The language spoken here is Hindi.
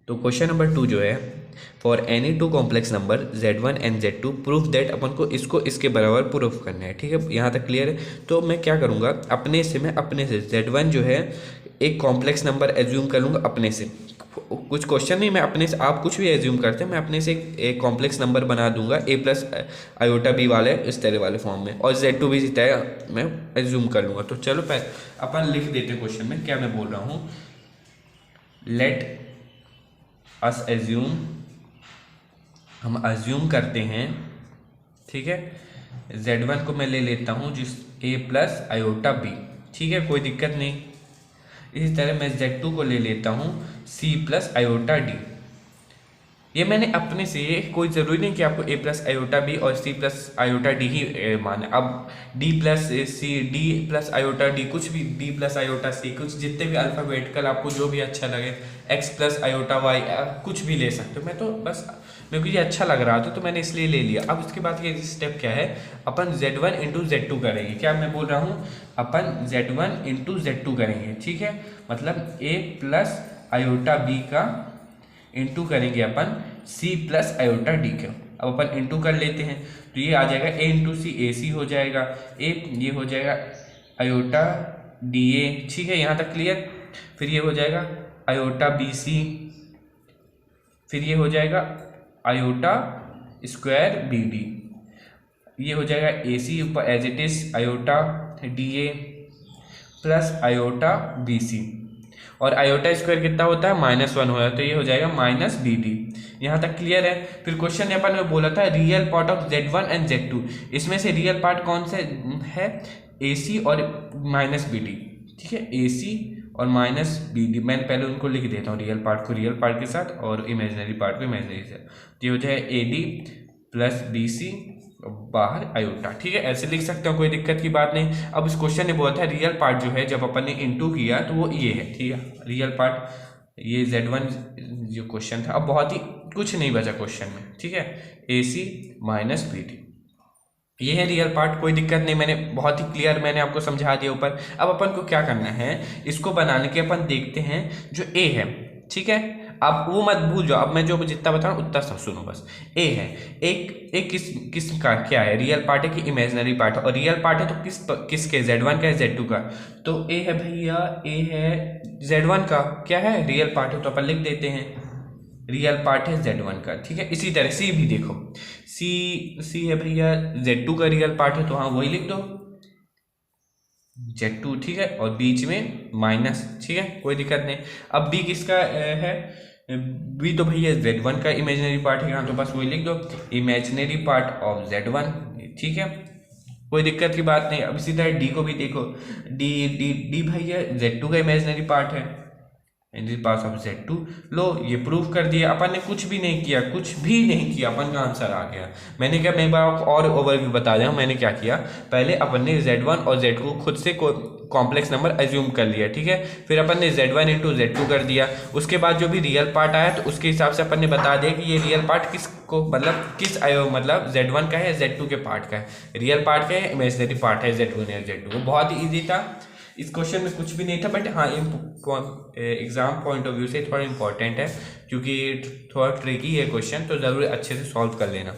तो क्वेश्चन नंबर 2 जो है, for any two complex number z1 and z2 proof that, अपन को इसको इसके बराबर प्रूफ करना है। ठीक है, यहाँ तक क्लियर है। तो मैं क्या करूँगा, मैं अपने से z1 जो है एक कॉम्प्लेक्स नंबर एज्यूम कर लूँगा अपने से। कुछ क्वेश्चन नहीं, मैं अपने से, आप कुछ भी एज्यूम करते हैं, मैं अपने से एक कॉम्प्लेक्स नंबर बना दूंगा a प्लस आयोटा बी वाले इस तरह वाले फॉर्म में, और z2 भी इसी तरह मैं एज्यूम कर लूँगा। तो चलो पहले अपन लिख देते हैं क्वेश्चन में क्या मैं बोल रहा हूँ। लेट अस एज्यूम, हम एज्यूम करते हैं, ठीक है, z1 को मैं ले लेता हूँ जिस a प्लस आयोटा बी, ठीक है, कोई दिक्कत नहीं। इसी तरह मैं z2 को ले लेता हूँ c प्लस आयोटा डी। ये मैंने अपने से, कोई ज़रूरी नहीं कि आपको a प्लस आयोटा बी और c प्लस आयोटा डी ही माने। अब d प्लस सी, डी प्लस आयोटा डी, कुछ भी d प्लस आयोटा सी, कुछ जितने भी अल्फ़ाबेटिकल आपको जो भी अच्छा लगे, x प्लस आयोटा वाई, कुछ भी ले सकते हो। मैं तो बस मेरे को ये अच्छा लग रहा था तो मैंने इसलिए ले लिया। अब उसके बाद ये स्टेप क्या है, अपन z1 इंटू z2 करेंगे। क्या मैं बोल रहा हूँ, अपन z1 इंटू z2 करेंगे, ठीक है, मतलब a प्लस आयोटा बी का इंटू करेंगे अपन c प्लस आयोटा डी का। अब अपन इंटू कर लेते हैं तो ये आ जाएगा a इंटू सी, ए सी हो जाएगा, ये हो जाएगा आयोटा डी ए, ठीक है, यहाँ तक क्लियर। फिर ये हो जाएगा आयोटा बी सी, फिर ये हो जाएगा आयोटा स्क्वायर बी डी, ये हो जाएगा ए सी ऊपर as it is iota D A plus iota B C, और आयोटा स्क्वायर कितना होता है, -1 होता है, तो ये हो जाएगा माइनस बी डी। यहाँ तक क्लियर है। फिर क्वेश्चन अपन में बोला था real part of z1 and z2, इसमें से रियल पार्ट कौन से है, ए सी और माइनस बी डी, ठीक है, ए सी और माइनस बी डी। मैं पहले उनको लिख देता हूँ, रियल पार्ट को रियल पार्ट के साथ और इमेजिनरी पार्ट को इमेजिनरी के साथ। तो ये हो जाए A D plus B C बाहर आयोटा, ठीक है, ऐसे लिख सकते हो, कोई दिक्कत की बात नहीं। अब इस क्वेश्चन ने बोला था रियल पार्ट जो है जब अपन ने इंटू किया तो वो ये है, ठीक है, रियल पार्ट ये z1 जो क्वेश्चन था। अब बहुत ही कुछ नहीं बचा क्वेश्चन में, ठीक है, ए सी माइनस बी डी, ये है रियल पार्ट, कोई दिक्कत नहीं, मैंने बहुत ही क्लियर मैंने आपको समझा दिया ऊपर। अब अपन को क्या करना है, इसको बनाने के अपन देखते हैं जो ए है, ठीक है, आप वो मत भूल जाओ, अब मैं जो जितना बता रहा हूँ उतना सब सुनो बस। ए है, एक किस का क्या है, रियल पार्ट है कि इमेजिनरी पार्ट है, और रियल पार्ट है तो किसके, z1 का है z2 का। तो ए है भैया, ए है z1 का, क्या है, रियल पार्ट है, तो अपन लिख देते हैं रियल पार्ट है z1 का, ठीक है। इसी तरह सी भी देखो, सी है भैया z2 का रियल पार्ट है, तो हाँ वही लिख दो z2, ठीक है, और बीच में माइनस, ठीक है, कोई दिक्कत नहीं। अब बी किसका है, बी तो भैया z1 का इमेजिनरी पार्ट है, यहाँ तो बस वही लिख दो इमेजिनरी पार्ट ऑफ z1, ठीक है, कोई दिक्कत की बात नहीं। अब इसी तरह डी को भी देखो, डी भैया z2 का इमेजिनरी पार्ट है, पार्ट ऑफ z2। लो ये प्रूफ कर दिया, अपन ने कुछ भी नहीं किया, कुछ भी नहीं किया, अपन का आंसर आ गया। मैंने क्या, मैं एक बार आपको और ओवरव्यू बता रहा हूँ, मैंने क्या किया, पहले अपन ने z1 और z2 को खुद से कॉम्प्लेक्स नंबर एज्यूम कर लिया, ठीक है, फिर अपन ने z1 इंटू z2 कर दिया। उसके बाद जो भी रियल पार्ट आया तो उसके हिसाब से अपन ने बता दिया कि ये रियल पार्ट किसको, मतलब किस मतलब z1 का है, z2 के पार्ट का है, रियल पार्ट का है, इमेजिनरी पार्ट है z1 या z2 को। बहुत ही ईजी था, इस क्वेश्चन में कुछ भी नहीं था, बट हाँ एग्जाम पॉइंट ऑफ व्यू से थोड़ा इंपॉर्टेंट है, क्योंकि थोड़ा ट्रिकी है क्वेश्चन, तो ज़रूर अच्छे से सॉल्व कर लेना।